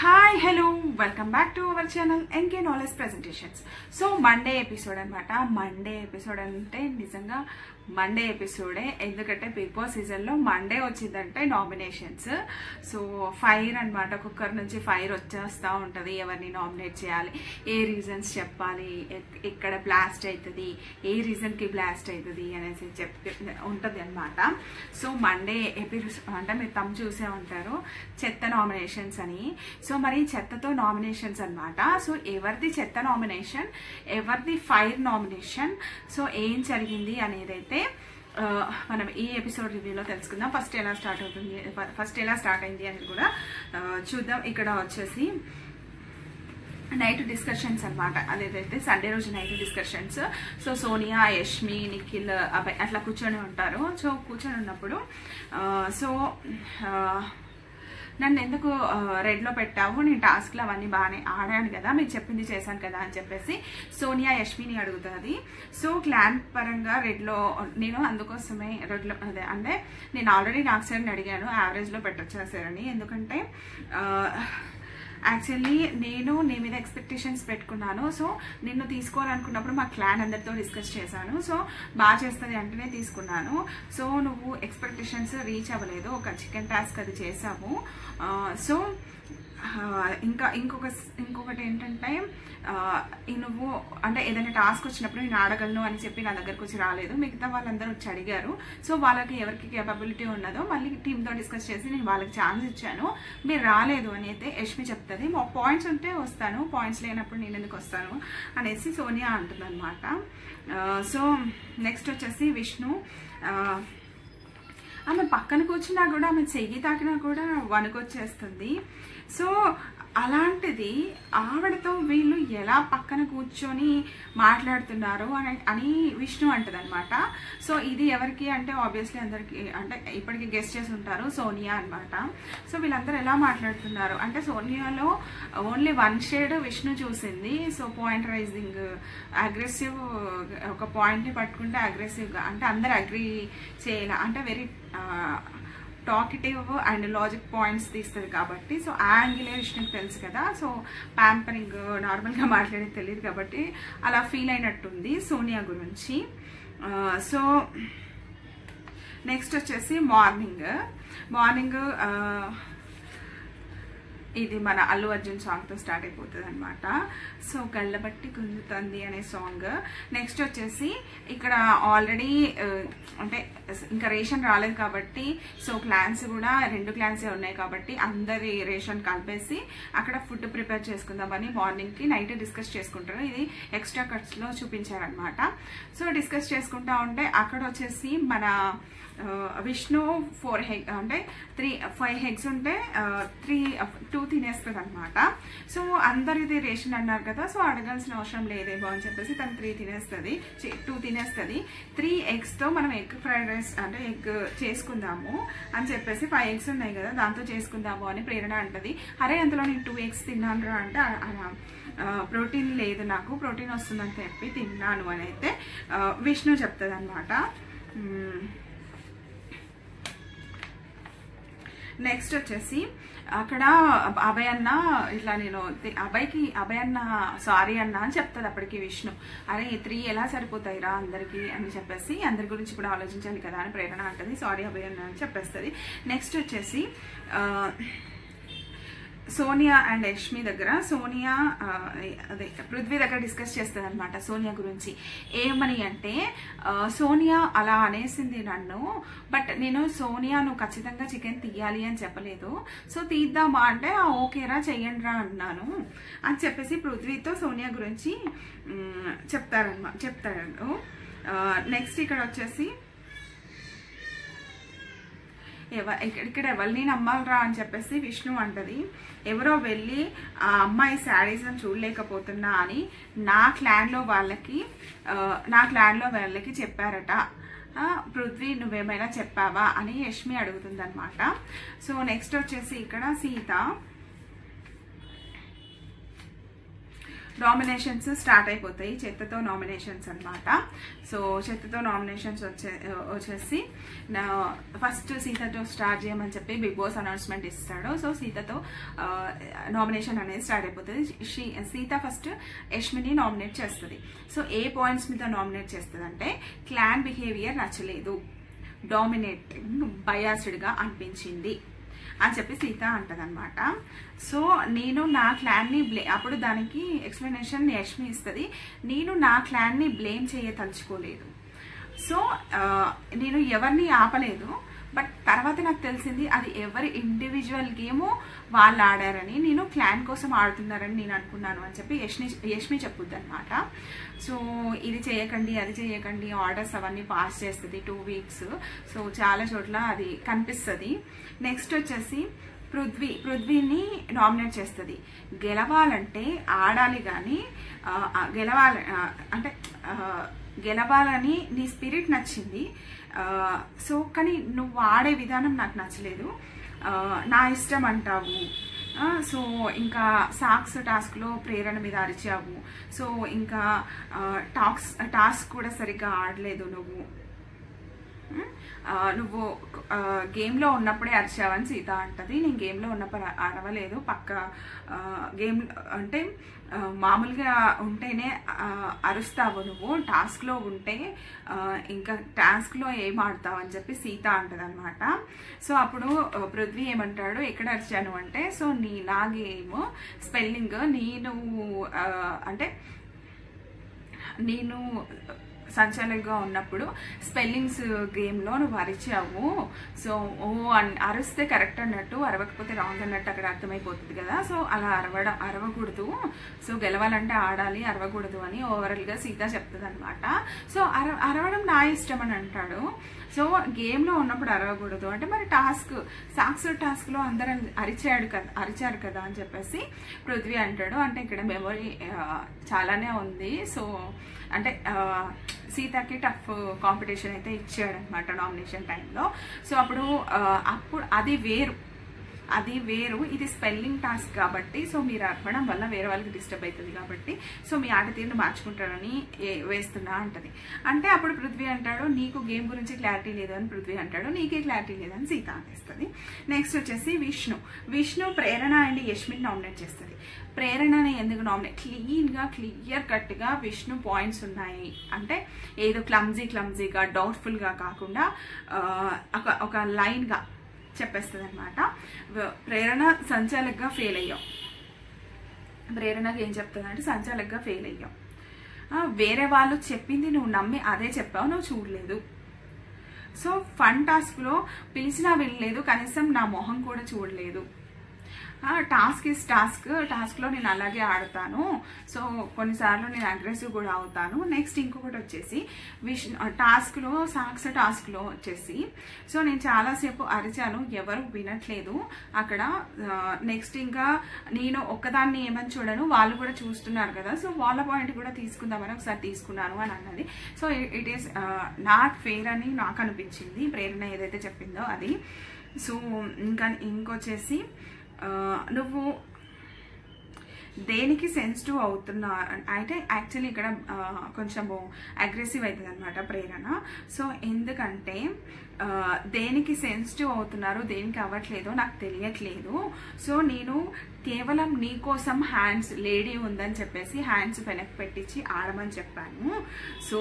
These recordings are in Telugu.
Hi hello welcome back to our channel NK knowledge presentations. So Monday episode అనమాట. మండే ఎపిసోడ్ అంటే నిజంగా మండే ఎపిసోడే, ఎందుకంటే బిగ్ బాస్ సీజన్లో మండే వచ్చిందంటే నామినేషన్స్. సో ఫైర్ అనమాట, కుక్కర్ నుంచి ఫైర్ వచ్చేస్తూ ఉంటుంది. ఎవరిని నామినేట్ చేయాలి, ఏ రీజన్స్ చెప్పాలి, ఎక్కడ బ్లాస్ట్ అవుతుంది, ఏ రీజన్కి బ్లాస్ట్ అవుతుంది అనేసి ఉంటుంది అనమాట. సో మండే ఎపిసోడ్ అంటే మీరు తమ చూసే ఉంటారు, చెత్త నామినేషన్స్ అని. సో మరి చెత్తతో నామినేషన్స్ అనమాట. సో ఎవరిది చెత్త నామినేషన్, ఎవరిది ఫైర్ నామినేషన్, సో ఏం జరిగింది అనేది అయితే మనం ఈ ఎపిసోడ్ రివ్యూలో తెలుసుకుందాం. ఫస్ట్ ఎలా స్టార్ట్ అయింది అనేది కూడా చూద్దాం. ఇక్కడ వచ్చేసి నైట్ డిస్కషన్స్ అనమాట. అదేదైతే సండే రోజు night discussions. So Sonia, Yashmi, Nikhil, అబ్బాయి అట్లా కూర్చొని ఉంటారు. సో కూర్చొని ఉన్నప్పుడు నన్ను ఎందుకు రెడ్లో పెట్టావు, నేను టాస్క్లు అవన్నీ బాగానే ఆడాను కదా, మీకు చెప్పింది చేశాను కదా అని చెప్పేసి సోనియా యష్మిని అడుగుతుంది. సో క్లాన్ పరంగా రెడ్లో నేను అందుకోసమే రెడ్లో అదే అంటే నేను ఆల్రెడీ నాకు సార్ని అడిగాను యావరేజ్లో పెట్టొచ్చా సార్ అని. ఎందుకంటే యాక్చువల్లీ నేను నీ మీద ఎక్స్పెక్టేషన్స్ పెట్టుకున్నాను. సో నిన్ను తీసుకోవాలనుకున్నప్పుడు మా క్లాన్ అందరితో డిస్కస్ చేశాను. సో బాగా చేస్తుంది అంటేనే తీసుకున్నాను. సో నువ్వు ఎక్స్పెక్టేషన్స్ రీచ్ అవ్వలేదు, ఒక చికెన్ టాస్క్ అది చేసావు. సో ఇంకొకటి ఏంటంటే నువ్వు అంటే ఏదైనా టాస్క్ వచ్చినప్పుడు నేను ఆడగలను అని చెప్పి నా దగ్గరకు వచ్చి రాలేదు, మిగతా వాళ్ళందరూ వచ్చి అడిగారు. సో వాళ్ళకి ఎవరికి కేపబిలిటీ ఉన్నదో మళ్ళీ టీంతో డిస్కస్ చేసి నేను వాళ్ళకి ఛాన్స్ ఇచ్చాను, మీరు రాలేదు అని అయితే యష్మి చెప్తుంది. మా పాయింట్స్ ఉంటే వస్తాను, పాయింట్స్ లేనప్పుడు నేను ఎందుకు వస్తాను అనేసి సోనియా అంటుంది అనమాట. సో నెక్స్ట్ వచ్చేసి విష్ణు, ఆమె పక్కన కూర్చున్నా కూడా ఆమె చెయ్యి తాకినా కూడా వణుకొచ్చేస్తుంది. సో అలాంటిది ఆవిడతో వీళ్ళు ఎలా పక్కన కూర్చొని మాట్లాడుతున్నారు అని విష్ణు అంటది అనమాట. సో ఇది ఎవరికి అంటే ఆబ్వియస్లీ అందరికి అంటే ఇప్పటికీ గెస్ట్ చేసి ఉంటారు, సోనియా అనమాట. సో వీళ్ళందరూ ఎలా మాట్లాడుతున్నారు అంటే సోనియాలో ఓన్లీ వన్ షేడ్ విష్ణు చూసింది. సో పాయింట్ రైజింగ్, అగ్రెసివ్, ఒక పాయింట్ని పట్టుకుంటే అగ్రెసివ్గా అంటే అందరు అగ్రీ చేయాల అంటే very talkative and logic points తీస్తుంది కాబట్టి. సో ఆ యాంగిలే విష్ణుకి తెలుసు కదా. సో ప్యాంపరింగ్ నార్మల్గా మాట్లాడేది తెలియదు కాబట్టి అలా ఫీల్ అయినట్టుంది సోనియా గురించి. సో నెక్స్ట్ వచ్చేసి మార్నింగ్ ఇది మన అల్లు అర్జున్ సాంగ్తో స్టార్ట్ అయిపోతుంది అనమాట. సో గళ్ళబట్టి గుంజుతుంది అనే సాంగ్. నెక్స్ట్ వచ్చేసి ఇక్కడ ఆల్రెడీ అంటే ఇంకా రేషన్ రాలేదు కాబట్టి సో క్లాన్స్ కూడా 2 క్లాన్సే ఉన్నాయి కాబట్టి అందరి రేషన్ కలిపేసి అక్కడ ఫుడ్ ప్రిపేర్ చేసుకుందామని మార్నింగ్కి నైట్ డిస్కస్ చేసుకుంటారు. ఇది ఎక్స్ట్రా కట్స్లో చూపించారనమాట. సో డిస్కస్ చేసుకుంటా ఉంటే అక్కడ వచ్చేసి మన విష్ణు 5 ఎగ్స్ ఉంటే 2 తినేస్తుంది అనమాట. సో అందరిది రేషన్ అన్నారు కదా, సో అడగాల్సిన అవసరం లేదేమో అని చెప్పేసి తను 2 తినేస్తుంది. 3 ఎగ్స్తో మనం ఎగ్ ఫ్రైడ్ రైస్ అంటే ఎగ్ చేసుకుందాము అని చెప్పేసి 5 ఎగ్స్ ఉన్నాయి కదా దాంతో చేసుకుందాము అని ప్రేరణ అంటది. అరే అందులో నేను 2 ఎగ్స్ తిన్నాను అంటే ప్రోటీన్ లేదు, నాకు ప్రోటీన్ వస్తుందని చెప్పి తిన్నాను అని అయితే విష్ణు చెప్తుంది అనమాట. నెక్స్ట్ వచ్చేసి అక్కడ అభయ్ అన్న ఇట్లా నేను అభయ్ అన్న సారీ అన్న అని చెప్తుంది. అప్పటికి విష్ణు అరే 3 ఎలా సరిపోతాయిరా అందరికి అని చెప్పేసి అందరి గురించి కూడా ఆలోచించాలి కదా అని ప్రేరణ అంటది. సారీ అభయ్ అన్న అని చెప్పేస్తుంది. నెక్స్ట్ వచ్చేసి సోనియా అండ్ యష్మి దగ్గర సోనియా అదే పృథ్వీ దగ్గర డిస్కస్ చేస్తుంది అనమాట సోనియా గురించి. ఏమని అంటే సోనియా అలా అనేసింది నన్ను, బట్ నేను సోనియా నువ్వు ఖచ్చితంగా చికెన్ తీయాలి అని చెప్పలేదు, సో తీద్దామా అంటే ఓకేరా చెయ్యండిరా అన్నాను అని చెప్పేసి పృథ్వీతో సోనియా గురించి చెప్తాడు. నెక్స్ట్ ఇక్కడ వచ్చేసి ఇక్కడ ఎవరిని నమ్మాలరా అని చెప్పేసి విష్ణు అంటది. ఎవరో వెళ్ళి ఆ అమ్మాయి శాడీజం చూడలేకపోతున్నా అని నా క్లాన్లో వాళ్ళకి చెప్పారట. పృథ్వీ నువ్వేమైనా చెప్పావా అని యష్మి అడుగుతుంది అనమాట. సో నెక్స్ట్ వచ్చేసి ఇక్కడ సీత నామినేషన్స్ స్టార్ట్ అయిపోతాయి. చెత్తతో నామినేషన్స్ అన్నమాట. సో చెత్తతో నామినేషన్స్ వచ్చేసి ఫస్ట్ సీతతో స్టార్ట్ చేయమని చెప్పి బిగ్ బాస్ అనౌన్స్మెంట్ ఇస్తాడు. సో సీతతో నామినేషన్ అనేది స్టార్ట్ అయిపోతుంది. సీత ఫస్ట్ యష్మిని నామినేట్ చేస్తుంది. సో ఏ పాయింట్స్ మీద నామినేట్ చేస్తుంది అంటే క్లాన్ బిహేవియర్ నచ్చలేదు, డామినేటింగ్ బయాస్డ్గా అనిపించింది అని చెప్పి సీత అంటదన్నమాట. సో నేను నా క్లాన్ని అప్పుడు దానికి ఎక్స్ప్లెనేషన్ యష్మి ఇస్తుంది. నేను నా క్లాన్ని బ్లేమ్ చేయదలుచుకోలేదు. సో నేను ఎవరిని ఆపలేదు, బట్ తర్వాత నాకు తెలిసింది అది ఎవరి ఇండివిజువల్ గేమ్ వాళ్ళు ఆడారని, నేను క్లాన్ కోసం ఆడుతున్నారని నేను అనుకున్నాను అని చెప్పి యష్మి చెప్పుద్ది అనమాట. సో ఇది చేయకండి అది చేయకండి ఆర్డర్స్ అవన్నీ పాస్ చేస్తుంది 2 weeks. సో చాలా చోట్ల అది కనిపిస్తుంది. నెక్స్ట్ వచ్చేసి పృథ్వీని నామినేట్ చేస్తుంది. గెలవాలంటే ఆడాలి కానీ గెలవాలని నీ స్పిరిట్ నచ్చింది. సో కానీ నువ్వు ఆడే విధానం నాకు నచ్చలేదు, నా ఇష్టం అంటావు. సో ఇంకా సాక్స్ టాస్క్లో ప్రేరణ మీద అరిచావు. సో ఇంకా టాస్క్ కూడా సరిగ్గా ఆడలేదు నువ్వు గేమ్లో ఉన్నప్పుడే అరిచావని సీత అంటది. నేను గేమ్లో ఉన్నప్పుడు అరవలేదు, పక్క గేమ్ అంటే మామూలుగా ఉంటేనే అరుస్తావు నువ్వు, టాస్క్లో ఉంటే ఇంకా టాస్క్లో ఏం ఆడతావు అని చెప్పి సీత అంటది అనమాట. సో అప్పుడు పృథ్వీ ఏమంటాడు, ఎక్కడ అరిచాను అంటే, సో నా గేమ్ స్పెల్లింగ్ నేను సంచాలకుగా ఉన్నప్పుడు స్పెల్లింగ్స్ గేమ్లో నువ్వు అరిచావు. సో అరిస్తే కరెక్ట్ అన్నట్టు, అరవకపోతే రాంగ్ అన్నట్టు అక్కడ అర్థమైపోతుంది కదా. సో అలా అరవకూడదు, సో గెలవాలంటే ఆడాలి, అరవకూడదు అని ఓవరాల్గా సీత చెప్తుంది అనమాట. సో అరవడం నా ఇష్టం అని అంటాడు. సో గేమ్లో ఉన్నప్పుడు అరవకూడదు అంటే మరి సాక్స్ టాస్క్లో అందరూ అరిచారు కదా అని చెప్పేసి పృథ్వీ అంటాడు. అంటే ఇక్కడ మెమొరీ చాలానే ఉంది. సో అంటే సీతకి టఫ్ కాంపిటీషన్ అయితే ఇచ్చాడనమాట నామినేషన్ టైంలో. సో అప్పుడు అది వేరు, ఇది స్పెల్లింగ్ టాస్క్ కాబట్టి, సో మీరు అర్పడం వల్ల వేరే వాళ్ళకి డిస్టర్బ్ అవుతుంది కాబట్టి, సో మీ ఆట తీరును మార్చుకుంటారని వేస్తున్నా అంటది. అంటే అప్పుడు పృథ్వీ అంటాడు, నీకు గేమ్ గురించి క్లారిటీ లేదు అని పృథ్వీ అంటాడు, నీకే క్లారిటీ లేదని సీత అనేస్తుంది. నెక్స్ట్ వచ్చేసి విష్ణు ప్రేరణ అండ్ యష్మిని నామినేట్ చేస్తుంది. ప్రేరణని ఎందుకు నామినేట్, క్లియర్ కట్గా విష్ణు పాయింట్స్ ఉన్నాయి అంటే ఏదో క్లమ్జీగా డౌట్ఫుల్గా కాకుండా ఒక లైన్గా చెప్పేస్తుంది అనమాట. ప్రేరణ సంచాలకుగా ఫెయిల్ అయ్యాం. ప్రేరణకి ఏం చెప్తుందంటే సంచాలకుగా ఫెయిల్ అయ్యాం, వేరే వాళ్ళు చెప్పింది నువ్వు నమ్మి అదే చెప్పావు, నువ్వు చూడలేదు. సో ఫన్ టాస్క్లో పిలిచినా వెళ్ళలేదు, కనీసం నా మొహం కూడా చూడలేదు. టాస్క్ ఇస్ టాస్క్లో నేను అలాగే ఆడతాను. సో కొన్నిసార్లు నేను అగ్రెసివ్ కూడా అవుతాను. నెక్స్ట్ ఇంకొకటి వచ్చేసి టాస్క్లో వచ్చేసి సో నేను చాలాసేపు అరిచాను, ఎవరు వినట్లేదు అక్కడ. నెక్స్ట్ ఇంకా నేను ఒక్కదాన్ని ఏమని చూడను, వాళ్ళు కూడా చూస్తున్నారు కదా, సో వాళ్ళ పాయింట్ కూడా తీసుకుందామని ఒకసారి తీసుకున్నాను అని అన్నది. So it is not fair అని నాకు అనిపించింది, ప్రేరణ ఏదైతే చెప్పిందో అది. సో ఇంకొచ్చేసి నువ్వు దేనికి సెన్సిటివ్ అవుతున్నా అయితే యాక్చువల్లీ ఇక్కడ కొంచెము అగ్రెసివ్ అవుతుంది అనమాట ప్రేరణ. సో ఎందుకంటే దేనికి సెన్సిటివ్ అవుతున్నారు, దేనికి అవ్వట్లేదో నాకు తెలియట్లేదు. సో నేను కేవలం నీ కోసం హ్యాండ్స్ లేడీ ఉందని చెప్పేసి హ్యాండ్స్ వెనక్కి పెట్టించి ఆడమని చెప్పాను, సో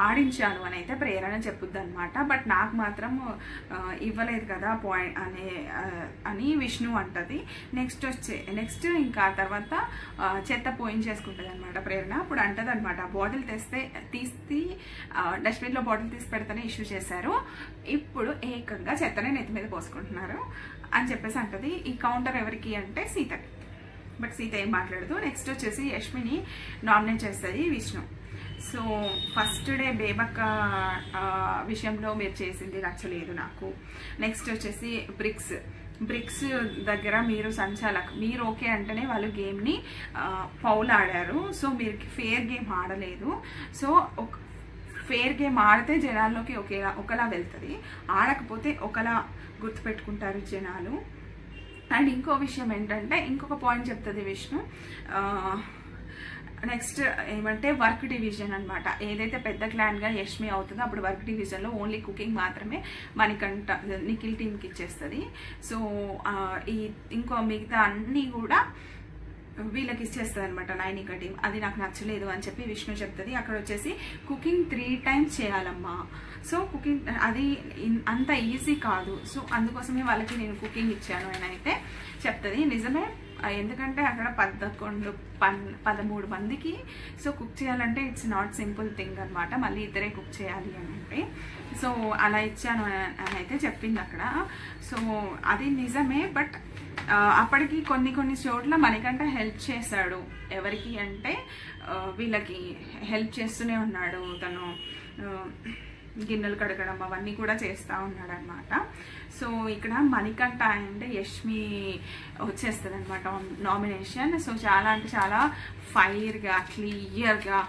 ఆడించాను అని అయితే ప్రేరణ చెప్పుద్ది అనమాట. బట్ నాకు మాత్రం ఇవ్వలేదు కదా పాయింట్ అని విష్ణు అంటది. నెక్స్ట్ ఇంకా తర్వాత చెత్త పోయించేసుకుంటుంది అనమాట ప్రేరణ. అప్పుడు అంటది అనమాట, బాటిల్ తీసి డస్ట్బిన్లో బాటిల్ తీసి పెడితేనే ఇష్యూ చేశారు, ఇప్పుడు ఏకంగా చెత్తనే నెత్తి మీద పోసుకుంటున్నారు అని చెప్పేసి అంటది. ఈ కౌంటర్ ఎవరికి అంటే సీతకి, బట్ సీత ఏం మాట్లాడదు. నెక్స్ట్ వచ్చేసి యష్మిని నామినేట్ చేస్తుంది విష్ణు. సో ఫస్ట్ డే బేబక్క విషయంలో మీరు చేసింది నచ్చలేదు నాకు. నెక్స్ట్ వచ్చేసి బ్రిక్స్ దగ్గర మీరు ఓకే అంటేనే వాళ్ళు గేమ్ని ఫౌల్ ఆడారు. సో మీరు ఫేర్ గేమ్ ఆడలేదు. సో ఫేర్ గేమ్ ఆడితే జనాల్లోకి ఒకలా వెళ్తుంది, ఆడకపోతే ఒకలా గుర్తుపెట్టుకుంటారు జనాలు అండ్ ఇంకో విషయం ఏంటంటే ఇంకొక పాయింట్ చెప్తుంది విష్ణు. నెక్స్ట్ ఏమంటే వర్క్ డివిజన్ అనమాట. ఏదైతే పెద్ద క్లాన్గా యష్మి అవుతుందో అప్పుడు వర్క్ డివిజన్లో ఓన్లీ కుకింగ్ మాత్రమే మనకంట నిఖిల్ టీమ్కి ఇచ్చేస్తుంది. సో ఈ ఇంకో మిగతా అన్నీ కూడా వీళ్ళకి ఇచ్చేస్తుంది అనమాట నైనిక టీం. అది నాకు నచ్చలేదు అని చెప్పి విష్ణు చెప్తుంది. అక్కడ వచ్చేసి కుకింగ్ 3 times చేయాలమ్మా. సో కుకింగ్ అది అంత ఈజీ కాదు. సో అందుకోసమే వాళ్ళకి నేను కుకింగ్ ఇచ్చాను అని అయితే చెప్తుంది. నిజమే, ఎందుకంటే అక్కడ 13 మందికి సో కుక్ చేయాలంటే ఇట్స్ నాట్ సింపుల్ థింగ్ అనమాట. మళ్ళీ ఇద్దరే కుక్ చేయాలి అని అంటే సో అలా ఇచ్చాను అని అయితే చెప్పింది అక్కడ. సో అది నిజమే, బట్ అప్పటికి కొన్ని చోట్ల మనకంటే హెల్ప్ చేశాడు. ఎవరికి అంటే వీళ్ళకి హెల్ప్ చేస్తూనే ఉన్నాడు తను. గిన్నెలు కడగడం అవన్నీ కూడా చేస్తూ ఉన్నాడు అనమాట. సో ఇక్కడ మణికంఠ అండ్ యష్మి వచ్చేస్తుంది అనమాట నామినేషన్. సో చాలా అంటే చాలా ఫైర్గా క్లియర్గా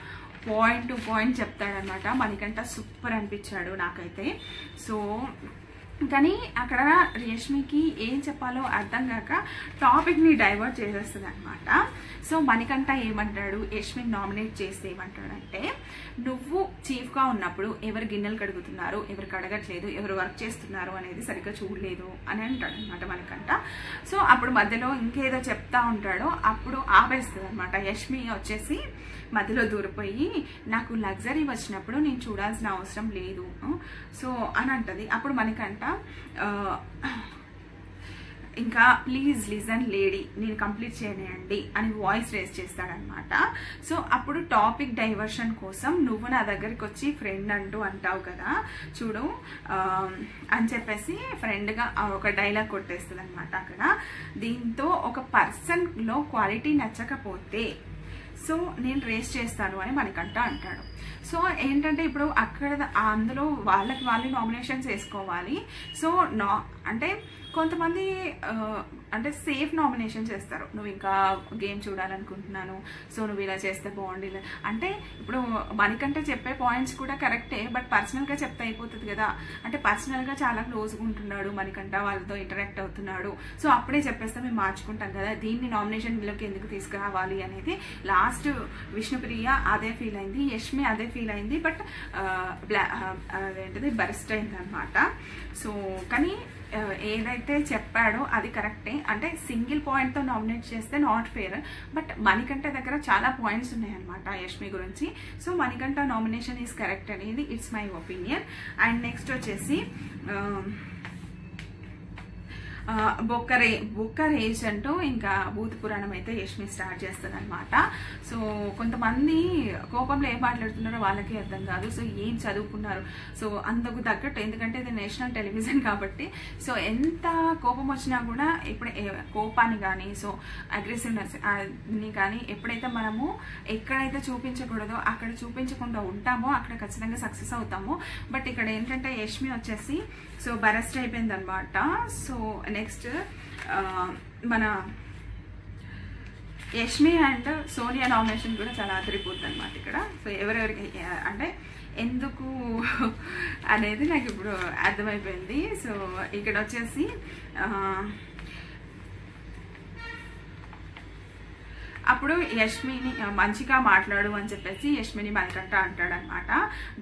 పాయింట్ టు పాయింట్ చెప్తాడనమాట. మణికంఠ సూపర్ అనిపించాడు నాకైతే. సో కానీ అక్కడ యష్మికి ఏం చెప్పాలో అర్థం కాక టాపిక్ని డైవర్ట్ చేసేస్తుంది అనమాట. సో మణికంఠ ఏమంటాడు, యష్మిని నామినేట్ చేస్తే ఏమంటాడంటే, నువ్వు చీఫ్గా ఉన్నప్పుడు ఎవరు గిన్నెలు కడుగుతున్నారు, ఎవరు కడగట్లేదు, ఎవరు వర్క్ చేస్తున్నారు అనేది సరిగ్గా చూడలేదు అని అంటాడు అనమాట మణికంఠ. సో అప్పుడు మధ్యలో ఇంకేదో చెప్తా ఉంటాడో అప్పుడు ఆపేస్తుంది అనమాట. యష్మి వచ్చేసి మధ్యలో దూరిపోయి, నాకు లగ్జరీ వచ్చినప్పుడు నేను చూడాల్సిన అవసరం లేదు సో అని అంటది. అప్పుడు మణికంఠ ఇంకా ప్లీజ్ లిజన్ లేడీ, నేను కంప్లీట్ చేయనియండి అని వాయిస్ రేస్ చేస్తాడనమాట. సో అప్పుడు టాపిక్ డైవర్షన్ కోసం నువ్వు నా దగ్గరికి వచ్చి ఫ్రెండ్ అంటూ అంటావు కదా చూడు అని చెప్పేసి ఫ్రెండ్గా ఒక డైలాగ్ కొట్టేస్తుంది అనమాట అక్కడ. దీంతో ఒక పర్సన్లో క్వాలిటీ నచ్చకపోతే సో నేను రేస్ చేస్తాను అని మణికంఠ అంటాడు. సో ఏంటంటే ఇప్పుడు అక్కడ అందులో వాళ్ళకి వాళ్ళు నామినేషన్స్ వేసుకోవాలి. సో అంటే కొంతమంది అంటే సేఫ్ నామినేషన్ చేస్తారు. నువ్వు ఇంకా గేమ్ చూడాలనుకుంటున్నాను, సో నువ్వు ఇలా చేస్తే బాగుండి అంటే ఇప్పుడు మనకంటే చెప్పే పాయింట్స్ కూడా కరెక్టే, బట్ పర్సనల్గా చెప్తే అయిపోతుంది కదా. అంటే పర్సనల్గా చాలా క్లోజ్గా ఉంటున్నాడు మణికంఠ, వాళ్ళతో ఇంటరాక్ట్ అవుతున్నాడు. సో అప్పుడే చెప్పేస్తే మేము మార్చుకుంటాం కదా, దీన్ని నామినేషన్లోకి ఎందుకు తీసుకురావాలి అనేది లాస్ట్ విష్ణుప్రియ అదే ఫీల్ అయింది, యష్మి అదే ఫీల్ అయింది, బట్ అదేంటిది బరెస్ట్ అయింది అనమాట. సో కానీ ఏదైతే చెప్పాడో అది కరెక్టే. అంటే సింగిల్ పాయింట్తో నామినేట్ చేస్తే నాట్ ఫేర్, బట్ మణికంఠ దగ్గర చాలా పాయింట్స్ ఉన్నాయన్నమాట యష్మి గురించి. So Manikanta nomination is correct అనేది it's my opinion. And next వచ్చేసి బొక్కరేజ్ అంటూ ఇంకా భూత పురాణం అయితే యష్మి స్టార్ట్ చేస్తుంది అనమాట. సో కొంతమంది కోపంలో ఏం మాట్లాడుతున్నారో వాళ్ళకి అర్థం కాదు. సో ఏం చదువుకున్నారు, సో అందుకు తగ్గట్టు, ఎందుకంటే ఇది నేషనల్ టెలివిజన్ కాబట్టి సో ఎంత కోపం వచ్చినా కూడా ఇప్పుడు కోపాన్ని కానీ సో అగ్రెసివ్నెస్ ని కానీ ఎప్పుడైతే మనము ఎక్కడైతే చూపించకూడదో అక్కడ చూపించకుండా ఉంటామో అక్కడ ఖచ్చితంగా సక్సెస్ అవుతాము. బట్ ఇక్కడ ఏంటంటే యష్మి వచ్చేసి సో బరెస్ట్ అయిపోయింది అనమాట. సో నెక్స్ట్ మన యష్మి అండ్ సోనియా నామినేషన్ కూడా చాలా అదిరిపోతుంది అనమాట ఇక్కడ. సో ఎవరెవరికి అంటే ఎందుకు అనేది నాకు ఇప్పుడు అర్థమైపోయింది. సో ఇక్కడ వచ్చేసి అప్పుడు యష్మిని మంచిగా మాట్లాడు అని చెప్పేసి యష్మిని మణికంఠ అంటాడనమాట.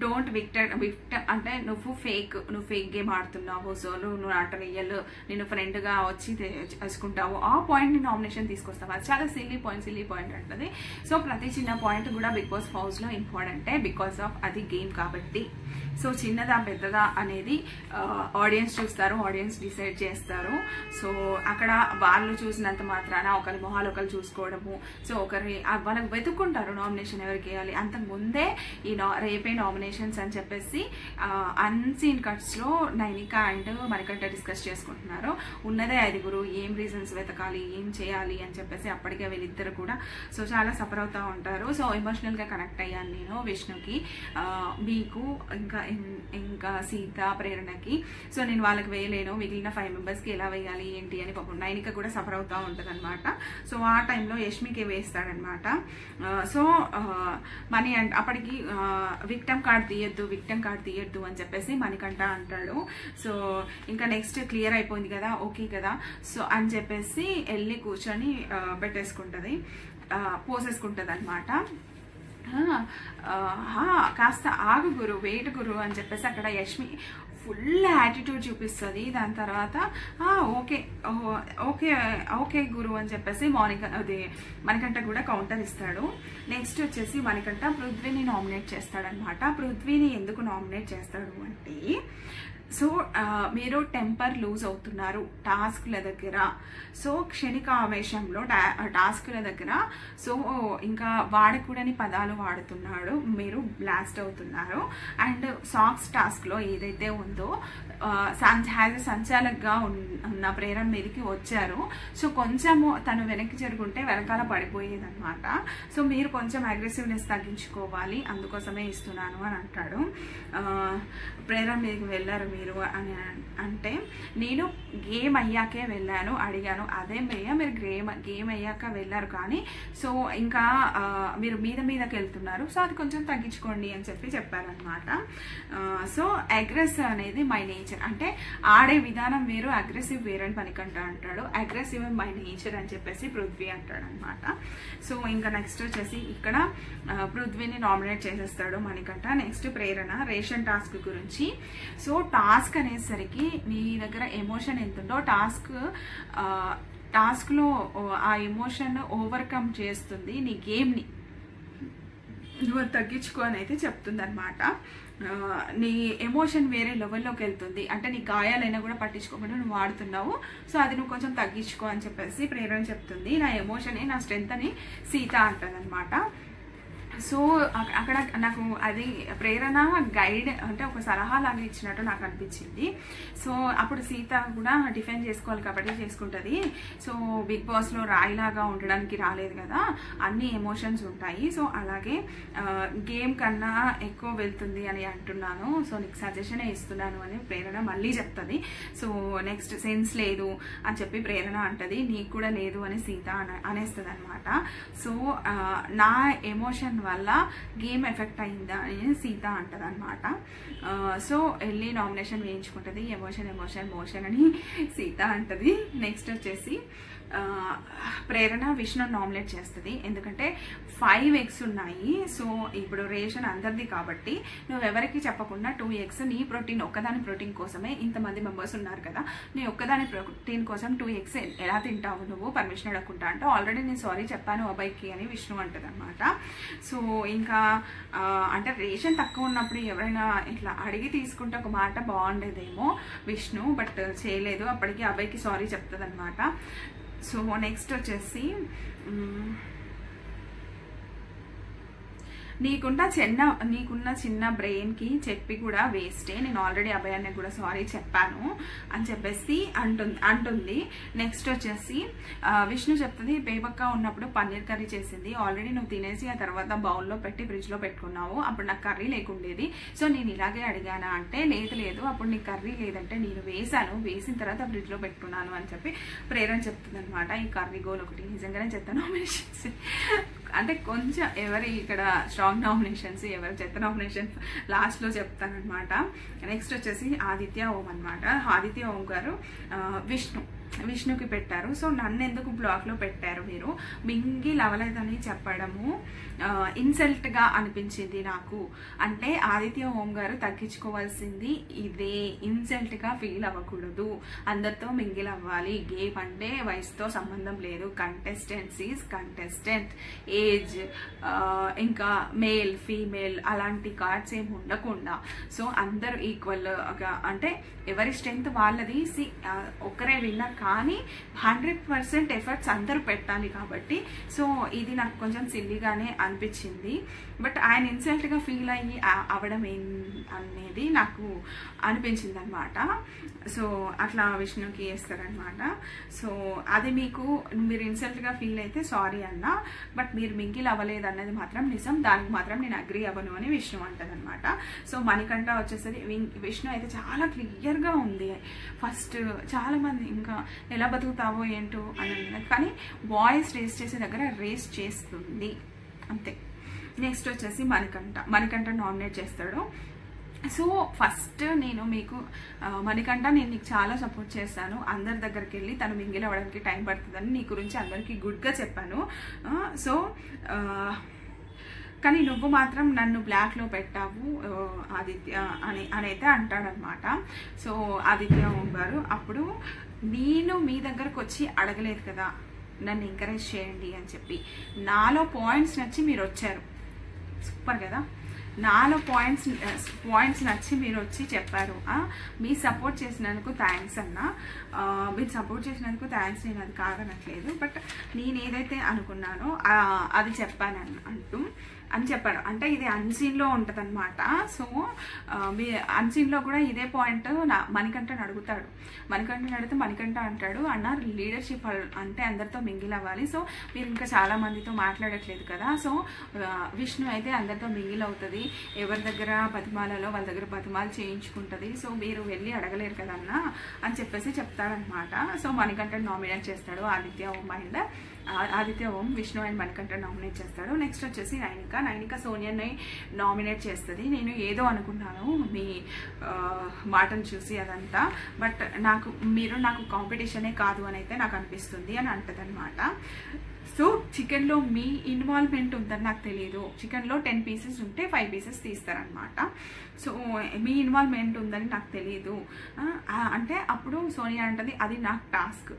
డోంట్ విక్ట్ అంటే నువ్వు ఫేక్ గేమ్ ఆడుతున్నావు, సో నువ్వు నాట్ రియల్, నేను ఫ్రెండ్గా వచ్చి చేసుకుంటావు, ఆ పాయింట్ని నామినేషన్ తీసుకొస్తావు. అది చాలా సిల్లీ పాయింట్ అంటది. సో ప్రతి చిన్న పాయింట్ కూడా బిగ్ బాస్ హౌస్లో ఇంపార్టెంటే, బికాస్ ఆఫ్ అది గేమ్ కాబట్టి. సో చిన్నదా పెద్దదా అనేది ఆడియన్స్ చూస్తారు, ఆడియన్స్ డిసైడ్ చేస్తారు. సో అక్కడ వాళ్ళు చూసినంత మాత్రాన ఒకరి మొహాలు ఒకరు చూసుకోవడము, సో ఒకరి వాళ్ళకి వెతుక్కుంటారు నామినేషన్ ఎవరికి వేయాలి. అంతకుముందే ఈ రేపే నామినేషన్స్ అని చెప్పేసి అన్సీన్ కట్స్లో నైనిక అండ్ మణికంఠ డిస్కస్ చేసుకుంటున్నారు. ఉన్నదే 5, ఏం రీజన్స్ వెతకాలి, ఏం చేయాలి అని చెప్పేసి అప్పటికే వీళ్ళిద్దరు కూడా సో చాలా సఫర్ అవుతూ ఉంటారు. సో ఎమోషనల్గా కనెక్ట్ అయ్యాను నేను విష్ణుకి, మీకు ఇంకా సీత, ప్రేరణకి. సో నేను వాళ్ళకి వేయలేను, మిగిలిన 5 మెంబర్స్కి ఎలా వేయాలి ఏంటి అని పాపం నైనిక కూడా సఫర్ అవుతూ ఉంటుంది అనమాట. సో ఆ టైంలో యష్మికి మీదకి వేస్తాడనమాట. సో మణి అప్పటికి విక్టమ్ కార్డ్ తీయొద్దు అని చెప్పేసి మణికంఠ అంటాడు. సో ఇంకా నెక్స్ట్ క్లియర్ అయిపోయింది కదా, ఓకే కదా, సో అని చెప్పేసి వెళ్ళి కూర్చొని పోసేసుకుంటుంది అనమాట. కాస్త ఆగు గురు, వెయిట్ గురు అని చెప్పేసి అక్కడ యష్మి ఫుల్ యాటిట్యూడ్ చూపిస్తుంది. దాని తర్వాత ఓకే ఓకే ఓకే గురు అని చెప్పేసి మణికంఠ కూడా కౌంటర్ ఇస్తాడు. నెక్స్ట్ వచ్చేసి మణికంఠ పృథ్వీని నామినేట్ చేస్తాడనమాట. పృథ్వీని ఎందుకు నామినేట్ చేస్తాడు అంటే, సో మీరు టెంపర్ లూజ్ అవుతున్నారు టాస్క్ల దగ్గర, సో క్షణిక ఆవేశంలో టాస్క్ల దగ్గర, సో ఇంకా వాడకూడని పదాలు వాడుతున్నాడు, మీరు బ్లాస్ట్ అవుతున్నారు. అండ్ సాక్స్ టాస్క్లో ఏదైతే ఉందో సంచాలకుగా ఉన్న ప్రేరణ మీదకి వచ్చారు. సో కొంచెము తను వెనక్కి జరుగుంటే వెనకాల పడిపోయేది అనమాట. సో మీరు కొంచెం అగ్రెసివ్నెస్ తగ్గించుకోవాలి, అందుకోసమే ఇస్తున్నాను అని అంటాడు. ప్రేరణ మీదకి వెళ్ళారు మీరు అని అంటే, నేను గేమ్ అయ్యాకే వెళ్ళాను, అడిగాను. అదే మీరు గేమ్ అయ్యాక వెళ్ళారు కానీ సో ఇంకా మీరు మీదకి వెళ్తున్నారు, సో అది కొంచెం తగ్గించుకోండి అని చెప్పారనమాట. సో అగ్రెసివ్ అనేది మై నేచర్, అంటే ఆడే విధానం వేరు, అగ్రెసివ్ వేరు అని మణికంఠ అంటాడు. అగ్రెసివ్ మై నేచర్ అని చెప్పేసి పృథ్వీ అంటాడు అనమాట. సో ఇంకా నెక్స్ట్ వచ్చేసి ఇక్కడ పృథ్వీని నామినేట్ చేసేస్తాడు మణికంఠ. నెక్స్ట్ ప్రేరణ రేషన్ టాస్క్ గురించి. సో టాస్క్ అనేసరికి నీ దగ్గర ఎమోషన్ ఎంత ఉందో టాస్క్లో ఆ ఎమోషన్ ఓవర్కమ్ చేస్తుంది, నీ గేమ్ని నువ్వు తగ్గించుకో అని అయితే చెప్తుంది అనమాట. నీ ఎమోషన్ వేరే లెవెల్లోకి వెళ్తుంది, అంటే నీ గాయాలైనా కూడా పట్టించుకోకుండా నువ్వు ఆడుతున్నావు, సో అది నువ్వు కొంచెం తగ్గించుకో అని చెప్పేసి ప్రేరణ చెప్తుంది. నా ఎమోషనే నా స్ట్రెంత్ అని సీత అంటుంది అనమాట. సో అక్కడ నాకు అది ప్రేరణ గైడ్ అంటే ఒక సలహా లాగా ఇచ్చినట్టు నాకు అనిపించింది. సో అప్పుడు సీత కూడా డిఫెండ్ చేసుకోవాలి కాబట్టి చేసుకుంటుంది. సో బిగ్ బాస్లో రాయిలాగా ఉండడానికి రాలేదు కదా, అన్ని ఎమోషన్స్ ఉంటాయి. సో అలాగే గేమ్ కన్నా ఎక్కువ వెళ్తుంది అని అంటున్నాను, సో నీకు సజెషనే ఇస్తున్నాను అని ప్రేరణ మళ్ళీ చెప్తుంది. సో నెక్స్ట్ సెన్స్ లేదు అని చెప్పి ప్రేరణ అంటది, నీకు కూడా లేదు అని సీత అనేస్తుంది అనమాట. సో నా ఎమోషన్ వల్ల గేమ్ ఎఫెక్ట్ అయిందా అని సీత అంటది అనమాట. సో వెళ్ళి నామినేషన్ వేయించుకుంటుంది. ఎమోషన్ అని సీత అంటది. నెక్స్ట్ వచ్చేసి ప్రేరణ విష్ణు నామినేట్ చేస్తుంది, ఎందుకంటే 5 eggs ఉన్నాయి. సో ఇప్పుడు రేషన్ అందరిది కాబట్టి నువ్వు ఎవరికి చెప్పకుండా 2 eggs నీ ప్రోటీన్, ఒక్కదాని ప్రోటీన్ కోసమే ఇంతమంది మెంబర్స్ ఉన్నారు కదా, నీ ఒక్కదాని ప్రోటీన్ కోసం 2 eggs ఎలా తింటావు నువ్వు పర్మిషన్ అడగకుండా అంటే, ఆల్రెడీ నేను సారీ చెప్పాను అబ్బాయికి అని విష్ణు అంటది అనమాట. సో ఇంకా అంటే రేషన్ తక్కువ ఉన్నప్పుడు ఎవరైనా ఇట్లా అడిగి తీసుకుంటే ఒక మాట బాగుండేదేమో విష్ణు, బట్ చేయలేదు. అప్పటికి అబ్బాయికి సారీ చెప్తుంది అనమాట. సో నెక్స్ట్ వచ్చేసి నీకున్న చిన్న బ్రెయిన్కి చెప్పి కూడా వేస్టే, నేను ఆల్రెడీ అభయాన్ని కూడా సారీ చెప్పాను అని చెప్పేసి అంటుంది. నెక్స్ట్ వచ్చేసి విష్ణు చెప్తుంది, బేబక్క ఉన్నప్పుడు పన్నీర్ కర్రీ చేసింది, ఆల్రెడీ నువ్వు తినేసి ఆ తర్వాత బౌల్లో పెట్టి ఫ్రిడ్జ్లో పెట్టుకున్నావు, అప్పుడు నాకు కర్రీ లేకుండేది, సో నేను ఇలాగే అడిగానా అంటే లేదు అప్పుడు నీకు కర్రీ లేదంటే నేను వేసిన తర్వాత ఫ్రిడ్జ్లో పెట్టుకున్నాను అని చెప్పి ప్రేరణ చెప్తుంది అనమాట. ఈ కర్రీ గోల్ ఒకటి నిజంగానే చెత్త నామినేషన్స్ అంటే కొంచెం ఎవరి ఇక్కడ స్ట్రాంగ్ నామినేషన్స్, ఎవరి చెత్త నామినేషన్ లాస్ట్లో చెప్తానమాట. నెక్స్ట్ వచ్చేసి ఆదిత్య ఓం అనమాట. ఆదిత్య ఓం గారు విష్ణుకి పెట్టారు. సో నన్ను ఎందుకు బ్లాక్లో పెట్టారు మీరు, మింగి లవలేదని చెప్పడము ఇన్సల్ట్గా అనిపించింది నాకు. అంటే ఆదిత్య ఓం గారు తగ్గించుకోవాల్సింది ఇదే, ఇన్సల్ట్గా ఫీల్ అవ్వకూడదు, అందరితో మింగిల్ అవ్వాలి. గేమ్ అంటే వయసుతో సంబంధం లేదు, కంటెస్టెంట్స్ ఈజ్ కంటెస్టెంట్, ఏజ్ ఇంకా మేల్ ఫీమేల్ అలాంటి కార్డ్స్ ఏమి ఉండకుండా సో అందరూ ఈక్వల్గా, అంటే ఎవరి స్ట్రెంగ్త్ వాళ్ళది. ఒకరే విన్నర్ కానీ 100% ఎఫర్ట్స్ అందరూ పెట్టాలి కాబట్టి సో ఇది నాకు కొంచెం సిల్లీగానే అనిపించింది. బట్ ఆయన ఇన్సల్ట్గా ఫీల్ అయ్యి అవడం అనేది నాకు అనిపించింది అనమాట. సో అట్లా విష్ణుకి వేస్తారనమాట. సో అది మీరు ఇన్సల్ట్గా ఫీల్ అయితే సారీ అన్న, బట్ మీరు మింగిల్ అవ్వలేదు అన్నది మాత్రం నిజం, దానికి మాత్రం నేను అగ్రీ అవ్వను అని విష్ణు అంటది అనమాట. సో మణికంఠ వచ్చేసరికి విష్ణు అయితే చాలా క్లియర్గా ఉంది. ఫస్ట్ చాలా మంది ఇంకా ఎలా బతుకుతావో ఏంటో అని అన్నది. కానీ వాయిస్ రేస్ చేసే దగ్గర రేస్ చేస్తుంది అంతే. నెక్స్ట్ వచ్చేసి మణికంఠ నామినేట్ చేస్తాడు. సో ఫస్ట్ నేను మీకు మణికంఠ నేను నీకు చాలా సపోర్ట్ చేస్తాను, అందరి దగ్గరికి వెళ్ళి తను మింగిల్ అవ్వడానికి టైం పడుతుందని నీ గురించి అందరికీ గుడ్గా చెప్పాను. సో కానీ నువ్వు మాత్రం నన్ను బ్లాక్లో పెట్టావు ఆదిత్య అని అయితే అంటాడనమాట. సో ఆదిత్య గారు అప్పుడు నేను మీ దగ్గరకు వచ్చి అడగలేదు కదా నన్ను ఎంకరేజ్ చేయండి అని చెప్పి, నాలో పాయింట్స్ నచ్చి మీరు వచ్చారు. సూపర్ కదా, నాలో పాయింట్స్ నచ్చి మీరు వచ్చి చెప్పారు. మీ సపోర్ట్ చేసినందుకు థ్యాంక్స్ అన్న, మీరు సపోర్ట్ చేసినందుకు థ్యాంక్స్, నేను అది కాదనట్లేదు. బట్ నేను ఏదైతే అనుకున్నానో అది చెప్పాను అని చెప్పాడు. అంటే ఇది అన్సీన్లో ఉంటుంది అనమాట. సో మీ అన్సీన్లో కూడా ఇదే పాయింట్ మణికంఠని అడుగుతాడు. మణికంఠని అడిగితే మణికంఠ అంటాడు, అన్న లీడర్షిప్ అంటే అందరితో మింగిల్ అవ్వాలి. సో మీరు ఇంకా చాలా మందితో మాట్లాడట్లేదు కదా, సో విష్ణు అయితే అందరితో మింగిల్ అవుతుంది, ఎవరి దగ్గర బతిమాలలో వాళ్ళ దగ్గర బతిమాలు చేయించుకుంటుంది. సో మీరు వెళ్ళి అడగలేరు కదన్నా అని చెప్పేసి చెప్తాడనమాట. సో మణికంఠని నామినేట్ చేస్తాడు ఆదిత్య ఓం విష్ణు అండ్ మణికంఠ నామినేట్ చేస్తాడు. నెక్స్ట్ వచ్చేసి నైనిక సోనియాని నామినేట్ చేస్తుంది. నేను ఏదో అనుకున్నాను మీ మాటను చూసి అదంతా, బట్ మీరు నాకు కాంపిటీషనే కాదు అని అయితే నాకు అనిపిస్తుంది అని అంటది అనమాట. సో చికెన్లో మీ ఇన్వాల్వ్మెంట్ ఉందని నాకు తెలియదు, చికెన్లో 10 పీసెస్ ఉంటే 5 పీసెస్ తీస్తారనమాట. సో మీ ఇన్వాల్వ్మెంట్ ఉందని నాకు తెలియదు అంటే అప్పుడు సోనియా అంటది అది నాకు టాస్క్,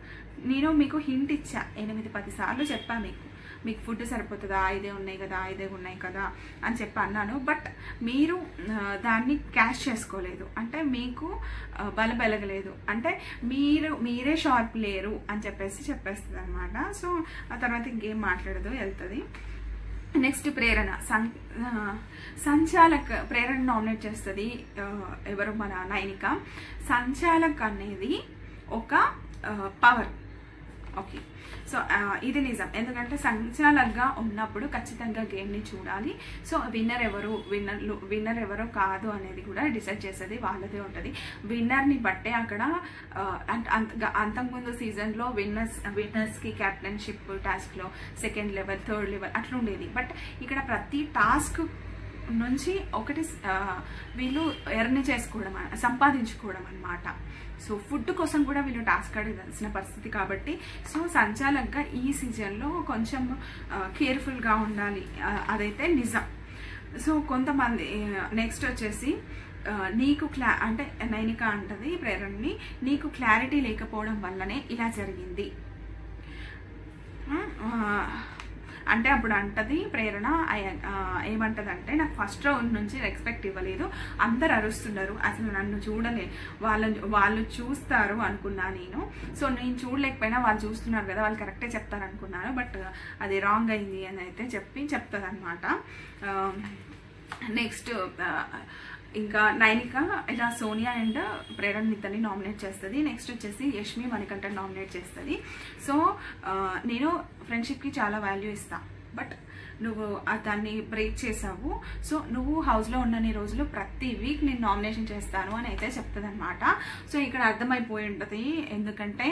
నేను మీకు హింట్ ఇచ్చా 8-10 సార్లు చెప్పా మీకు ఫుడ్ సరిపోతుందా, 5 ఉన్నాయి కదా అని చెప్పి అన్నాను. బట్ మీరు దాన్ని క్యాష్ చేసుకోలేదు, అంటే మీకు బలబెలగలేదు, అంటే మీరే షార్ప్ లేరు అని చెప్పేస్తుంది అనమాట. సో ఆ తర్వాత ఇంకేం మాట్లాడదు, వెళ్తుంది. నెక్స్ట్ సంచాలక్ ప్రేరణ నామినేట్ చేస్తుంది. ఎవరు మన నైనిక. సంచాలక్ అనేది ఒక పవర్. ఓకే, సో ఇది నిజం, ఎందుకంటే సంచాలకుగా ఉన్నప్పుడు ఖచ్చితంగా గేమ్ని చూడాలి. సో విన్నర్ ఎవరో కాదు అనేది కూడా డిసైడ్ చేసేది వాళ్ళదే ఉంటుంది. విన్నర్ని బట్టే అక్కడ అంతకుముందు సీజన్లో విన్నర్స్కి క్యాప్టెన్షిప్ టాస్క్లో 2nd లెవెల్ 3rd లెవెల్ అట్లా ఉండేది. బట్ ఇక్కడ ప్రతి టాస్క్ నుంచి ఒకటి వీళ్ళు సంపాదించుకోవడం అనమాట. సో ఫుడ్ కోసం కూడా వీళ్ళు టాస్క్ ఆడాల్సిన పరిస్థితి కాబట్టి, సో సంచాలకుగా ఈ సీజన్లో కొంచెం కేర్ఫుల్గా ఉండాలి, అదైతే నిజం. సో కొంతమంది నెక్స్ట్ వచ్చేసి నీకు అంటే నైనిక అంటది ప్రేరణని, నీకు క్లారిటీ లేకపోవడం వల్లనే ఇలా జరిగింది అంటే అప్పుడు అంటది ప్రేరణ ఏమంటదంటే, నాకు ఫస్ట్ రౌండ్ నుంచి రెస్పెక్ట్ ఇవ్వలేదు, అందరు అరుస్తున్నారు, అసలు నన్ను చూడలే, వాళ్ళు చూస్తారు అనుకున్నా నేను. సో నేను చూడలేకపోయినా వాళ్ళు చూస్తున్నారు కదా, వాళ్ళు కరెక్టే చెప్తారు అనుకున్నాను, బట్ అది రాంగ్ అయింది అని అయితే చెప్తుంది అనమాట. నెక్స్ట్ ఇంకా నైనిక ఇలా సోనియా అండ్ ప్రేరణ ఇద్దరిని నామినేట్ చేస్తుంది. నెక్స్ట్ వచ్చేసి యష్మి మణికంఠని నామినేట్ చేస్తుంది. సో నేను ఫ్రెండ్షిప్కి చాలా వాల్యూ ఇస్తాను, బట్ నువ్వు దాన్ని బ్రేక్ చేసావు. సో నువ్వు హౌస్లో ఉన్నన్ని రోజులు ప్రతి వీక్ నేను నామినేషన్ చేస్తాను అని అయితే చెప్తుంది అనమాట. సో ఇక్కడ అర్థమైపోయి ఉంటుంది, ఎందుకంటే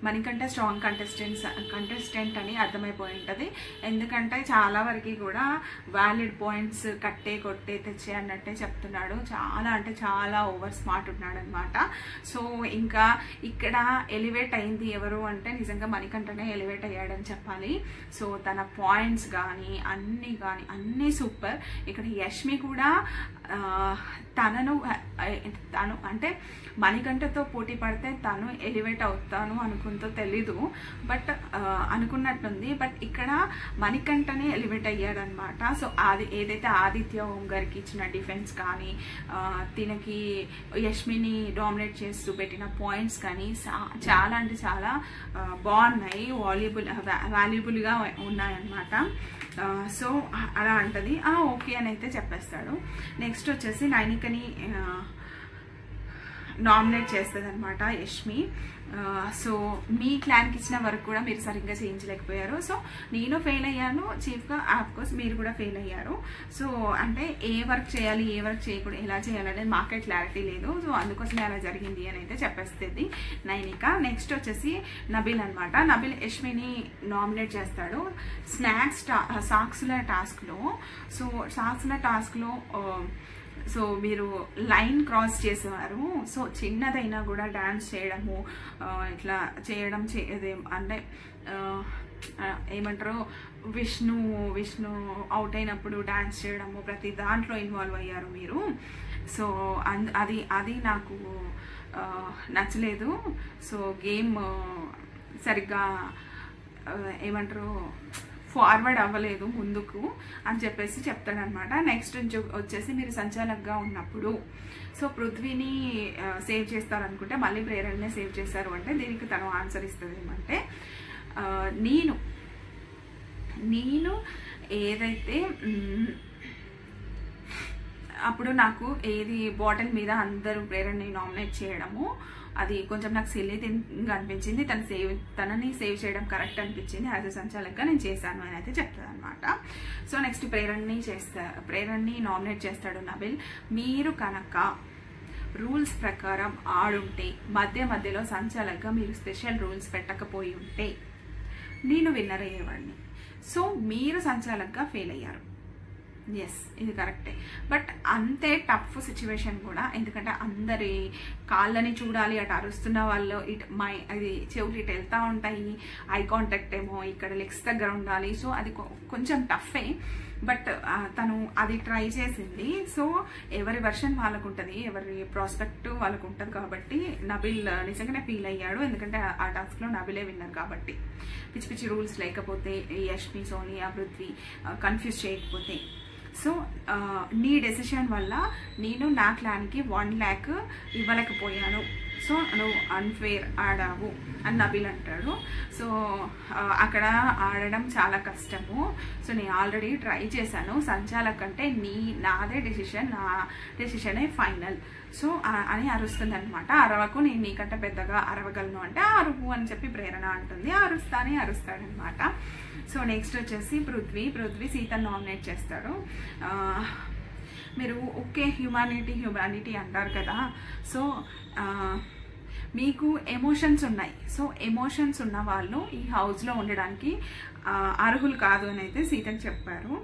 మణికంఠ స్ట్రాంగ్ కంటెస్టెంట్ అని అర్థమైపోయి ఉంటుంది. ఎందుకంటే చాలా వరకు కూడా వ్యాలిడ్ పాయింట్స్ కొట్టే తెచ్చే అన్నట్టే చెప్తున్నాడు, చాలా అంటే చాలా ఓవర్ స్మార్ట్ ఉన్నాడు అనమాట. సో ఇంకా ఇక్కడ ఎలివేట్ అయింది ఎవరు అంటే నిజంగా మణికంఠనే ఎలివేట్ అయ్యాడని చెప్పాలి. సో తన పాయింట్స్ కానీ అన్నీ సూపర్. ఇక్కడ యష్మి కూడా తను అంటే మణికంఠతో పోటీ పడితే తను ఎలివేట్ అవుతాను అనుకుంటూ తెలీదు, బట్ అనుకున్నట్టుంది. బట్ ఇక్కడ మణికంఠనే ఎలివేట్ అయ్యాడనమాట. సో అది ఏదైతే ఆదిత్య ఓం గారికి ఇచ్చిన డిఫెన్స్ కానీ తినకి యష్మిని డామినేట్ చేస్తూ పెట్టిన పాయింట్స్ కానీ చాలా అంటే చాలా బాగున్నాయి, వాల్యుబుల్గా ఉన్నాయన్నమాట. సో అలా అంటది, ఓకే అని అయితే చెప్పేస్తాడు. నెక్స్ట్ వచ్చేసి నామినేట్ చేస్తుంది అనమాట యష్మి. సో మీ క్లాన్కి ఇచ్చిన వర్క్ కూడా మీరు సరిగ్గా చేయించలేకపోయారు. సో నేను ఫెయిల్ అయ్యాను చీఫ్గా, ఆఫ్కోర్స్ మీరు కూడా ఫెయిల్ అయ్యారు. సో అంటే ఏ వర్క్ చేయాలి, ఏ వర్క్ చేయకూడదు, ఎలా చేయాలనేది మాకే క్లారిటీ లేదు. సో అందుకోసమే అలా జరిగింది అని అయితే చెప్పేస్తుంది నైనిక. నెక్స్ట్ వచ్చేసి నబిల్ అనమాట. నబిల్ యష్మిని నామినేట్ చేస్తాడు సాక్స్ల టాస్క్లో. సో సాక్స్ల టాస్క్లో సో మీరు లైన్ క్రాస్ చేసేవారు. సో చిన్నదైనా కూడా డాన్స్ చేయడము, ఇట్లా చేయడం అంటే ఏమంటారు, విష్ణు అవుట్ అయినప్పుడు డాన్స్ చేయడము, ప్రతి దాంట్లో ఇన్వాల్వ్ అయ్యారు మీరు. సో అది నాకు నచ్చలేదు. సో గేమ్ సరిగ్గా ఏమంటారు ఫార్వర్డ్ అవ్వలేదు ముందుకు అని చెప్పేసి చెప్తాడనమాట. నెక్స్ట్ వచ్చేసి మీరు సంచాలకుగా ఉన్నప్పుడు సో పృథ్వీని సేవ్ చేస్తారనుకుంటే మళ్ళీ ప్రేరణనే సేవ్ చేస్తారు అంటే దీనికి తను ఆన్సర్ ఇస్తుంది ఏమంటే, నేను ఏదైతే అప్పుడు నాకు ఏది బాటిల్ మీద అందరూ ప్రేరణని నామినేట్ చేయడము అది కొంచెం నాకు సిల్లీ థింగ్ అనిపించింది. తనని సేవ్ చేయడం కరెక్ట్ అనిపించింది. యాజ్ ఎ సంచాలకుగా నేను చేశాను అని అయితే చెప్తాను అనమాట. సో నెక్స్ట్ ప్రేరణని నామినేట్ చేస్తాడు నబిల్. మీరు కనుక రూల్స్ ప్రకారం ఆడుంటే, మధ్యలో సంచాలకుగా మీరు స్పెషల్ రూల్స్ పెట్టకపోయి ఉంటే నేను విన్నర్ అయ్యేవాడిని. సో మీరు సంచాలకుగా ఫెయిల్ అయ్యారు. ఎస్, ఇది కరెక్టే. బట్ అంతే టఫ్ సిచ్యువేషన్ కూడా, ఎందుకంటే అందరి కాళ్ళని చూడాలి, అటు అరుస్తున్న వాళ్ళు అది చెవులు ఇటు వెళ్తూ ఉంటాయి, ఐ కాంటాక్ట్ ఏమో ఇక్కడ లెగ్స్ దగ్గర ఉండాలి. సో అది కొంచెం టఫే. బట్ తను అది ట్రై చేసింది. సో ఎవరి వర్షన్ వాళ్ళకు ఉంటుంది, ఎవరి ప్రాస్పెక్ట్ వాళ్ళకు ఉంటుంది. కాబట్టి నబిల్ నిజంగానే ఫీల్ అయ్యాడు, ఎందుకంటే ఆ టాస్క్లో నబిలే విన్నారు కాబట్టి. పిచ్చి రూల్స్ లేకపోతే యష్మి, సోనియా, పృథ్వీ కన్ఫ్యూజ్ చేయకపోతే. సో నీ డెసిషన్ వల్ల నేను నా క్లాన్కి 1 lakh ఇవ్వలేకపోయాను. సో నువ్వు అన్ఫేర్ ఆడావు అని నబిల్ అంటాడు. సో అక్కడ ఆడడం చాలా కష్టము. సో నేను ఆల్రెడీ ట్రై చేశాను. సంచాలక్ అంటే నాదే డెసిషన్, నా డెసిషనే ఫైనల్. సో అని అరుస్తుంది అనమాట. అరవకు, నేను నీకంటే పెద్దగా అరవగలను అంటే అరువు అని చెప్పి ప్రేరణ అంటుంది. అరుస్తాడనమాట. సో నెక్స్ట్ వచ్చేసి పృథ్వీ సీతను నామినేట్ చేస్తాడు. మీరు ఓకే హ్యూమానిటీ అంటారు కదా. సో మీకు ఎమోషన్స్ ఉన్నాయి. సో ఎమోషన్స్ ఉన్న వాళ్ళు ఈ హౌస్లో ఉండడానికి అర్హులు కాదు అని అయితే సీతకు చెప్పారు.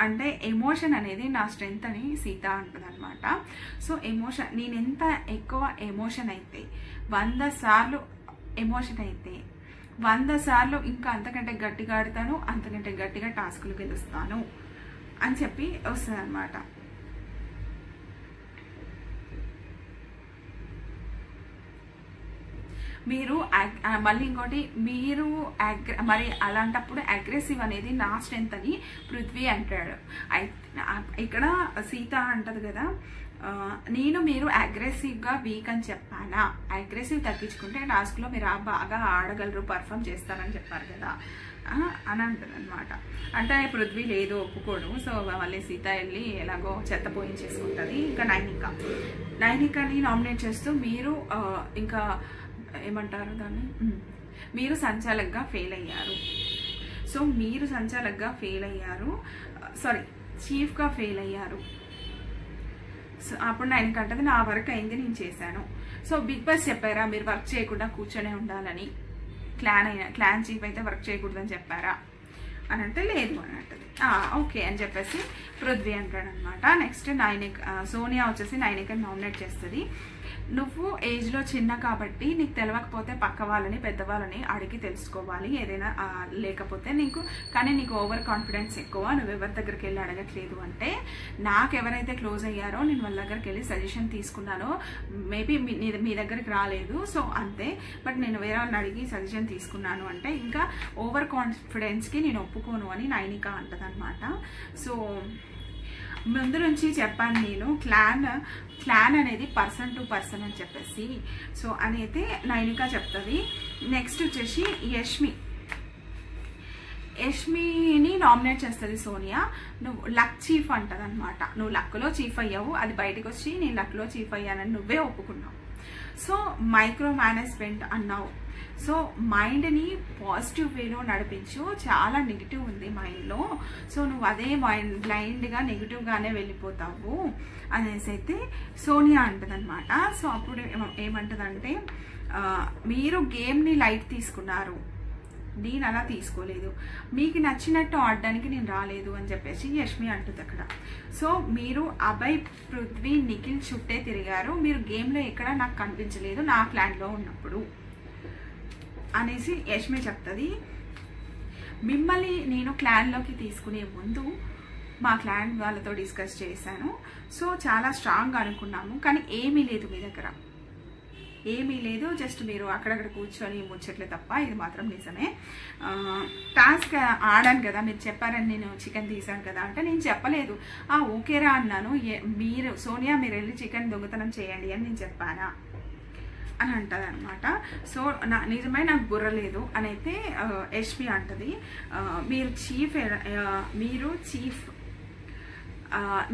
అంటే ఎమోషన్ అనేది నా స్ట్రెంగ్త్ అని సీత అంటుంది అనమాట. సో నేను ఎంత ఎక్కువ ఎమోషన్ అయితే 100 సార్లు ఎమోషన్ అయితే 100 సార్లు ఇంకా అంతకంటే గట్టిగా ఆడతాను, అంతకంటే గట్టిగా టాస్కులు గెలుస్తాను అని చెప్పి వస్తుంది అనమాట. మీరు మళ్ళీ ఇంకోటి, మీరు మరి అలాంటప్పుడు అగ్రెసివ్ అనేది నా స్ట్రెంగ్త్ అని పృథ్వీ అంటాడు. ఇక్కడ సీత అంటది కదా, మీరు అగ్రెసివ్గా వీక్ అని చెప్పానా, అగ్రెసివ్ తగ్గించుకుంటే టాస్క్లో మీరు బాగా ఆడగలరు, పర్ఫామ్ చేస్తారని చెప్పారు కదా అని అంటుంది అనమాట. అంటే పృథ్వీ లేదు, ఒప్పుకోడు. సో మళ్ళీ సీత వెళ్ళి ఎలాగో చెత్త పోయించేసుకుంటుంది. ఇంకా నైనికని నామినేట్ చేస్తూ మీరు ఇంకా ఏమంటారు దాన్ని, మీరు సంచాలకుగా ఫెయిల్ అయ్యారు. సో మీరు సంచాలకుగా ఫెయిల్ అయ్యారు, చీఫ్గా ఫెయిల్ అయ్యారు. సో అప్పుడు నైన్కి అంటది నా వర్క్ అయింది, నేను చేశాను. సో బిగ్ బాస్ చెప్పారా మీరు వర్క్ చేయకుండా కూర్చొనే ఉండాలని, క్లాన్ చీఫ్ అయితే వర్క్ చేయకూడదని చెప్పారా అని అంటే లేదు అని అంటది. ఓకే అని చెప్పేసి పృథ్వీ అంటాడు అనమాట. నెక్స్ట్ సోనియా వచ్చేసి నైనికని నామినేట్ చేస్తుంది. నువ్వు ఏజ్లో చిన్న కాబట్టి నీకు తెలియకపోతే పక్క వాళ్ళని పెద్దవాళ్ళని అడిగి తెలుసుకోవాలి ఏదైనా, లేకపోతే కానీ నీకు ఓవర్ కాన్ఫిడెన్స్ ఎక్కువ, నువ్వు ఎవరి దగ్గరికి వెళ్ళి అడగట్లేదు అంటే, నాకు ఎవరైతే క్లోజ్ అయ్యారో నేను వాళ్ళ దగ్గరికి వెళ్ళి సజెషన్ తీసుకున్నానో, మేబీ మీ దగ్గరికి రాలేదు సో అంతే, బట్ నేను వేరే వాళ్ళని అడిగి సజెషన్ తీసుకున్నాను అంటే ఇంకా ఓవర్ కాన్ఫిడెన్స్కి నేను ఒప్పుకోను అని నైనిక అంటదనమాట. సో ముందు నుంచి చెప్పాను నేను, క్లాన్ అనేది పర్సన్ టు పర్సన్ అని చెప్పేసి. సో అని అయితే నైనిక చెప్తుంది. నెక్స్ట్ వచ్చేసి యష్మిని నామినేట్ చేస్తుంది సోనియా. నువ్వు లక్ చీఫ్ అంటది అనమాట. నువ్వు లక్లో చీఫ్ అయ్యావు, అది బయటకు వచ్చి నేను లక్లో చీఫ్ అయ్యానని నువ్వే ఒప్పుకున్నావు. సో మైక్రో మేనేజ్మెంట్ అన్నావు. సో మైండ్ని పాజిటివ్ వేలో నడిపించు, చాలా నెగిటివ్ ఉంది మైండ్లో. సో నువ్వు అదే మైండ్ బ్లైండ్గా నెగిటివ్గానే వెళ్ళిపోతావు అనేసి అయితే సోనియా అంటదనమాట. సో అప్పుడు ఏమంటదంటే మీరు గేమ్ని లైట్ తీసుకున్నారు, నేను అలా తీసుకోలేదు, మీకు నచ్చినట్టు ఆడడానికి నేను రాలేదు అని చెప్పేసి యష్మి అంటుంది అక్కడ. సో మీరు అభయ్, పృథ్వీ, నిఖిల్ చుట్టే తిరిగారు, మీరు గేమ్లో ఎక్కడ నాకు కనిపించలేదు నా ప్లాన్లో ఉన్నప్పుడు అనేసి యష్మి చెప్తుంది. మిమ్మల్ని నేను క్లాన్లోకి తీసుకునే ముందు మా క్లాన్ వాళ్ళతో డిస్కస్ చేశాను. సో చాలా స్ట్రాంగ్గా అనుకున్నాము, కానీ ఏమీ లేదు మీ దగ్గర, ఏమీ లేదు. జస్ట్ మీరు అక్కడక్కడ కూర్చొని ముచ్చట్లే తప్ప, ఇది మాత్రం నిజమే. టాస్క్ ఆడాను కదా, మీరు చెప్పారని నేను చికెన్ తీసాను కదా అంటే నేను చెప్పలేదు. ఓకేరా అన్నాను. మీరు సోనియా మీరు వెళ్ళి చికెన్ దొంగతనం చేయండి అని నేను చెప్పానా అని అంటది అనమాట. సో నిజమే నాకు బుర్ర లేదు అని అయితే యష్మి అంటది.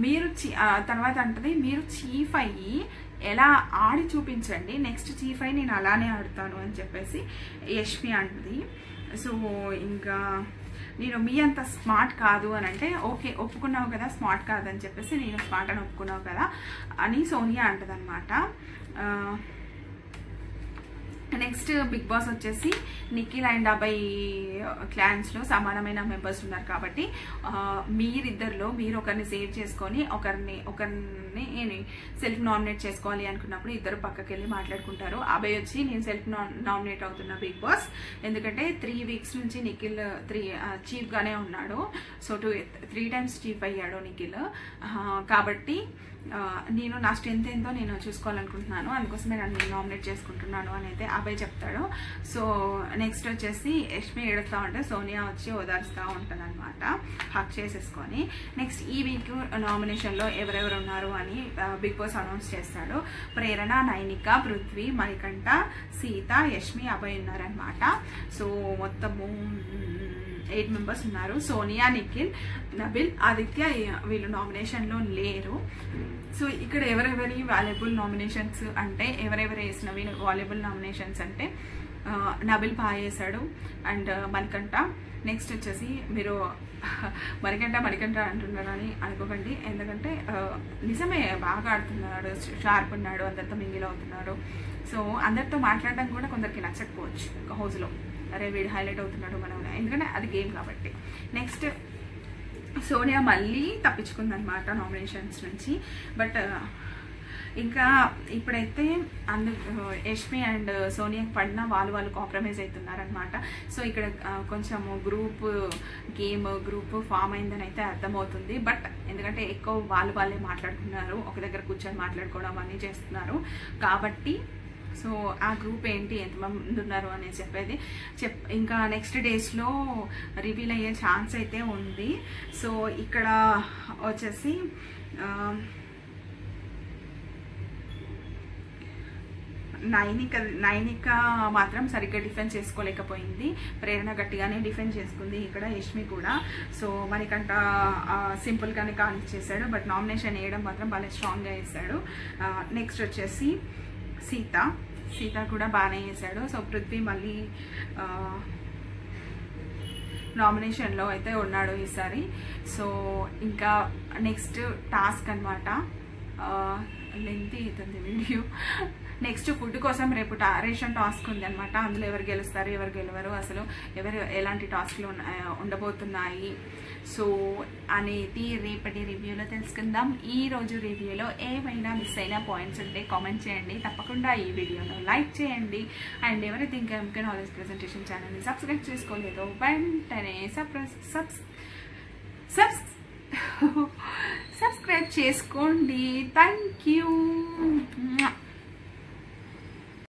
మీరు తర్వాత అంటది మీరు చీఫ్ అయ్యి ఎలా ఆడి చూపించండి, నెక్స్ట్ చీఫ్ అయ్యి నేను అలానే ఆడుతాను అని చెప్పేసి యష్మి అంటది. సో ఇంకా నేను మీ అంత స్మార్ట్ కాదు అని అంటే, ఓకే ఒప్పుకున్నావు కదా స్మార్ట్ కాదని చెప్పేసి, నేను స్మార్ట్ అని ఒప్పుకున్నావు కదా అని సోనియా అంటది అనమాట. నెక్స్ట్ బిగ్ బాస్ వచ్చేసి నిఖిల్ అండ్ అభయ్ క్లాన్స్లో సమానమైన మెంబర్స్ ఉన్నారు కాబట్టి మీరిద్దరిలో మీరు ఒకరిని సేవ్ చేసుకొని ఒకరిని సెల్ఫ్ నామినేట్ చేసుకోవాలి అనుకున్నప్పుడు ఇద్దరు పక్కకి వెళ్ళి మాట్లాడుకుంటారు. అభయ్ వచ్చి నేను సెల్ఫ్ నామినేట్ అవుతున్నా బిగ్ బాస్, ఎందుకంటే 3 weeks నుంచి నిఖిల్ చీఫ్గానే ఉన్నాడు. సో 3 times చీఫ్ అయ్యాడు నిఖిల్. కాబట్టి నేను నా స్ట్రెంత్ ఏంటో నేను చూసుకోవాలనుకుంటున్నాను, అందుకోసమే నన్ను నామినేట్ చేసుకుంటున్నాను అని అయితే అభయ్ చెప్తాడు. సో నెక్స్ట్ వచ్చేసి యష్మి ఏడుస్తూ ఉంటే సోనియా వచ్చి ఓదార్స్తూ ఉంటుంది అనమాట, హక్ చేసేసుకొని. నెక్స్ట్ ఈ వీక్ నామినేషన్లో ఎవరెవరు ఉన్నారు అని బిగ్ బాస్ అనౌన్స్ చేస్తాడు. ప్రేరణ, నైనిక, పృథ్వీ, మణికంఠ, సీత, యష్మి, అభయ్ ఉన్నారనమాట. సో మొత్తము 8 members ఉన్నారు. సోనియా, నిఖిల్, నబిల్, ఆదిత్య వీళ్ళు నామినేషన్లో లేరు. సో ఇక్కడ ఎవరెవరి వాల్యుబుల్ నామినేషన్స్ అంటే, ఎవరెవరు వేసినవి వాల్యుబుల్ నామినేషన్స్ అంటే నబిల్ బాగా చేశాడు అండ్ మణికంఠ. నెక్స్ట్ వచ్చేసి మీరు మణికంఠ అంటున్నారని అనుకోకండి, ఎందుకంటే నిజమే బాగా ఆడుతున్నాడు, షార్ప్ ఉన్నాడు, అందరితో మింగిల్ అవుతున్నాడు. సో అందరితో మాట్లాడడం కూడా కొందరికి నచ్చకపోవచ్చు హౌస్లో, అరే వీడు హైలైట్ అవుతున్నాడు మనం, ఎందుకంటే అది గేమ్ కాబట్టి. నెక్స్ట్ సోనియా మళ్ళీ తప్పించుకుందనమాట నామినేషన్స్ నుంచి. బట్ ఇంకా ఇప్పుడైతే యష్మి అండ్ సోనియాకి పడిన వాళ్ళు కాంప్రమైజ్ అవుతున్నారనమాట. సో ఇక్కడ కొంచెం గ్రూప్ ఫామ్ అయిందని అయితే అర్థమవుతుంది. బట్ ఎందుకంటే ఎక్కువ వాళ్ళే మాట్లాడుకున్నారు, ఒక దగ్గర కూర్చొని మాట్లాడుకోవడం అన్నీ చేస్తున్నారు కాబట్టి సో ఆ గ్రూప్ ఏంటి, ఎంతమంది ఉన్నారు అనేది చెప్పేది ఇంకా నెక్స్ట్ డేస్లో రివీల్ అయ్యే ఛాన్స్ అయితే ఉంది. సో ఇక్కడ వచ్చేసి నైనిక మాత్రం సరిగ్గా డిఫెన్స్ చేసుకోలేకపోయింది, ప్రేరణ గట్టిగానే డిఫెన్స్ చేసుకుంది ఇక్కడ, యష్మి కూడా. సో మణికంఠ సింపుల్గానే కానిచ్చేసాడు, బట్ నామినేషన్ వేయడం మాత్రం బాగా స్ట్రాంగ్గా వేసాడు. నెక్స్ట్ వచ్చేసి సీత కూడా బాగానే చేశాడు. సో పృథ్వీ మళ్ళీ నామినేషన్లో అయితే ఉన్నాడు ఈసారి. సో ఇంకా నెక్స్ట్ టాస్క్ అనమాట, లెంతీ అవుతుంది వీడియో. నెక్స్ట్ ఫుడ్ కోసం రేపు రేషన్ టాస్క్ ఉంది అనమాట. అందులో ఎవరు గెలుస్తారు ఎవరు గెలవరు, అసలు ఎలాంటి టాస్క్లు ఉండబోతున్నాయి సో అనేది రేపటి రివ్యూలో తెలుసుకుందాం. ఈ రోజు రివ్యూలో ఏమైనా మిస్ అయిన పాయింట్స్ ఉంటే కామెంట్ చేయండి, తప్పకుండా ఈ వీడియోలో లైక్ చేయండి. అండ్ ఎవరైతే ఇంకా ఎంకే నాలెడ్జ్ ప్రెజెంటేషన్ ఛానల్ని సబ్స్క్రైబ్ చేసుకోలేదో వెంటనే సబ్స్క్రైబ్ చేసుకోండి. Thank you.